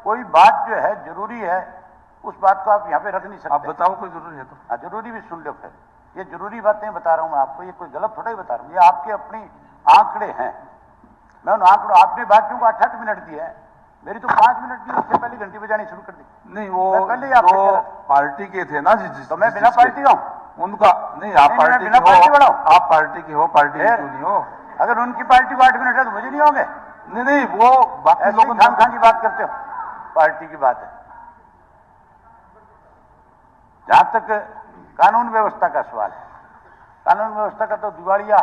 कोई बात जो है जरूरी है उस बात को आप यहाँ पे रख नहीं सकते। आप बताओ कोई जरूरी है तो। हाँ, जरूरी भी सुन लो फिर। ये जरूरी बातें बता रहा हूं मैं आपको, ये कोई गलत थोड़ा ही बता रहा हूं, ये आपके अपनी आंकड़े हैं। मैं उन आंकड़ों, आपने बाकियों को 8-8 मिनट दिए हैं, मेरी तो 5 मिनट की, उससे पहले घंटी बजानी शुरू कर दी। नहीं, वो पहले जो पार्टी के थे ना जिस तो मैं बिना पार्टी का हूं उनका नहीं, आप पार्टी के हो, आप पार्टी के हो, पार्टी क्यों नहीं हो? अगर उनकी पार्टी को 8 मिनट है तो मुझे नहीं होंगे? नहीं, वो बाकी लोगों खान की बात करते हो, पार्टी की बात है। जहां तक कानून व्यवस्था का सवाल है, कानून व्यवस्था का तो दिवालिया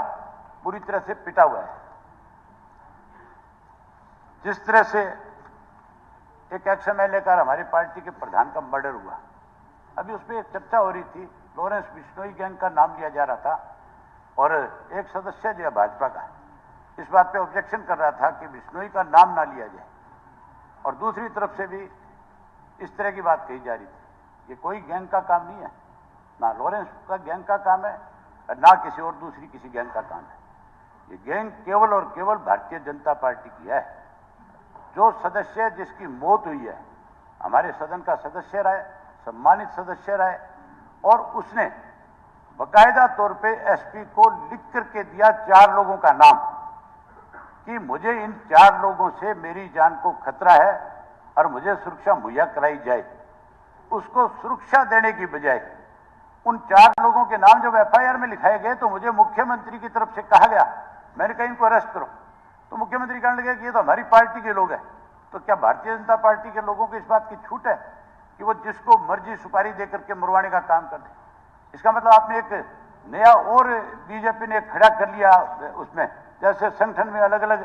पूरी तरह से पिटा हुआ है। जिस तरह से एक एक्स-एमएलए लेकर हमारी पार्टी के प्रधान का मर्डर हुआ, अभी उस पर एक चर्चा हो रही थी, लॉरेंस बिश्नोई गैंग का नाम लिया जा रहा था और एक सदस्य जो है भाजपा का इस बात पे ऑब्जेक्शन कर रहा था कि बिश्नोई का नाम ना लिया जाए, और दूसरी तरफ से भी इस तरह की बात कही जा रही थी। ये कोई गैंग का काम नहीं है, ना लॉरेंस का गैंग का काम है, ना किसी और दूसरी किसी गैंग का काम है। ये गैंग केवल और केवल भारतीय जनता पार्टी की है। जो सदस्य जिसकी मौत हुई है, हमारे सदन का सदस्य रहे, सम्मानित सदस्य रहे, और उसने बाकायदा तौर पे एसपी को लिख करके दिया 4 लोगों का नाम कि मुझे इन 4 लोगों से मेरी जान को खतरा है और मुझे सुरक्षा मुहैया कराई जाए। उसको सुरक्षा देने की बजाय उन 4 लोगों के नाम जब एफआईआर में लिखाए गए तो मुझे मुख्यमंत्री की तरफ से कहा गया, मैंने कहा इनको अरेस्ट करो, तो मुख्यमंत्री कहने लगे कि ये तो हमारी पार्टी के लोग हैं। तो क्या भारतीय जनता पार्टी के लोगों को इस बात की छूट है कि वो जिसको मर्जी सुपारी देकर के मरवाने का काम कर दे? इसका मतलब आपने एक नया और बीजेपी ने खड़ा कर लिया उसमें, जैसे संगठन में अलग अलग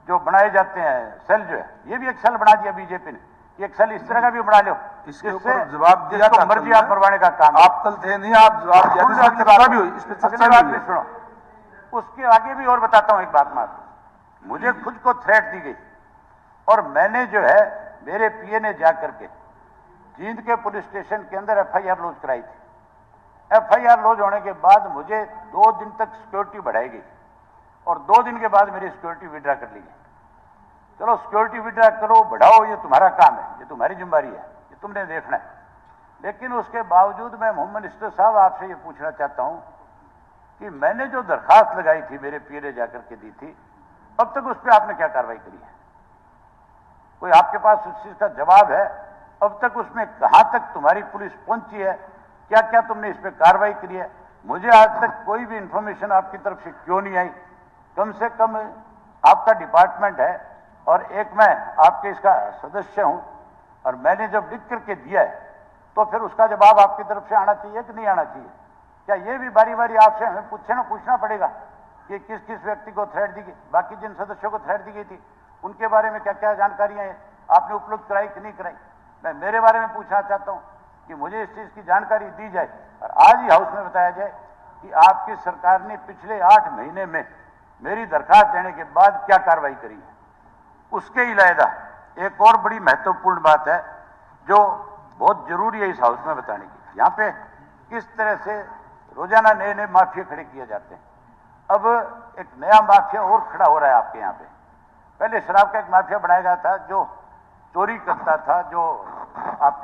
जो बनाए जाते हैं सेल, जो है ये भी एक सेल बना दिया बीजेपी ने, एक सेल इस तरह का भी बना लो, इसके ऊपर जवाब दिया था, मर्जी आप मरवाने का काम। आप कल थे नहीं, आप जवाब दिया, चर्चा भी हुई, इस पर चर्चा भी हुई। सुनो, उसके आगे भी और बताता हूं एक बात। मुझे खुद को थ्रेट दी गई और मैंने जो है मेरे पीए ने जाकर के जींद के पुलिस स्टेशन के अंदर एफआईआर लॉन्च कराई थी। एफआईआर लॉन्च होने के बाद मुझे 2 दिन तक सिक्योरिटी बढ़ाई गई और 2 दिन के बाद मेरी सिक्योरिटी विड्रा कर ली गई। चलो सिक्योरिटी विड्रा करो बढ़ाओ, ये तुम्हारा काम है, ये तुम्हारी जिम्मेदारी है, ये तुमने देखना है। लेकिन उसके बावजूद मैं मोहम्मद मिनिस्टर साहब आपसे ये पूछना चाहता हूं कि मैंने जो दरखास्त लगाई थी, मेरे पीए ने जाकर के दी थी, अब तक उस पर आपने क्या कार्रवाई करी है? कोई आपके पास उस चीज का जवाब है? अब तक उसमें कहां तक तुम्हारी पुलिस पहुंची है, क्या क्या तुमने इस पर कार्रवाई करी है? मुझे आज तक कोई भी इंफॉर्मेशन आपकी तरफ से क्यों नहीं आई? कम से कम आपका डिपार्टमेंट है और एक मैं आपके इसका सदस्य हूं, और मैंने जब लिख करके दिया है तो फिर उसका जवाब आपकी तरफ से आना चाहिए कि नहीं आना चाहिए? क्या ये भी बारी बारी आपसे हमें पूछना पड़ेगा कि किस किस व्यक्ति को थ्रेट दी गई, बाकी जिन सदस्यों को थ्रेट दी गई थी उनके बारे में क्या क्या जानकारियां हैं आपने उपलब्ध कराई कि नहीं कराई? मैं मेरे बारे में पूछना चाहता हूं कि मुझे इस चीज की जानकारी दी जाए और आज ही हाउस में बताया जाए कि आपकी सरकार ने पिछले 8 महीने में मेरी दरखास्त देने के बाद क्या कार्रवाई करी है। उसके अलावा एक और बड़ी महत्वपूर्ण बात है जो बहुत जरूरी है इस हाउस में बताने की, यहाँ पे किस तरह से रोजाना नए नए माफिया खड़े किए जाते हैं। अब एक नया माफिया और खड़ा हो रहा है आपके यहाँ पे। पहले शराब का एक माफिया बनाया गया था जो चोरी करता था, जो आपके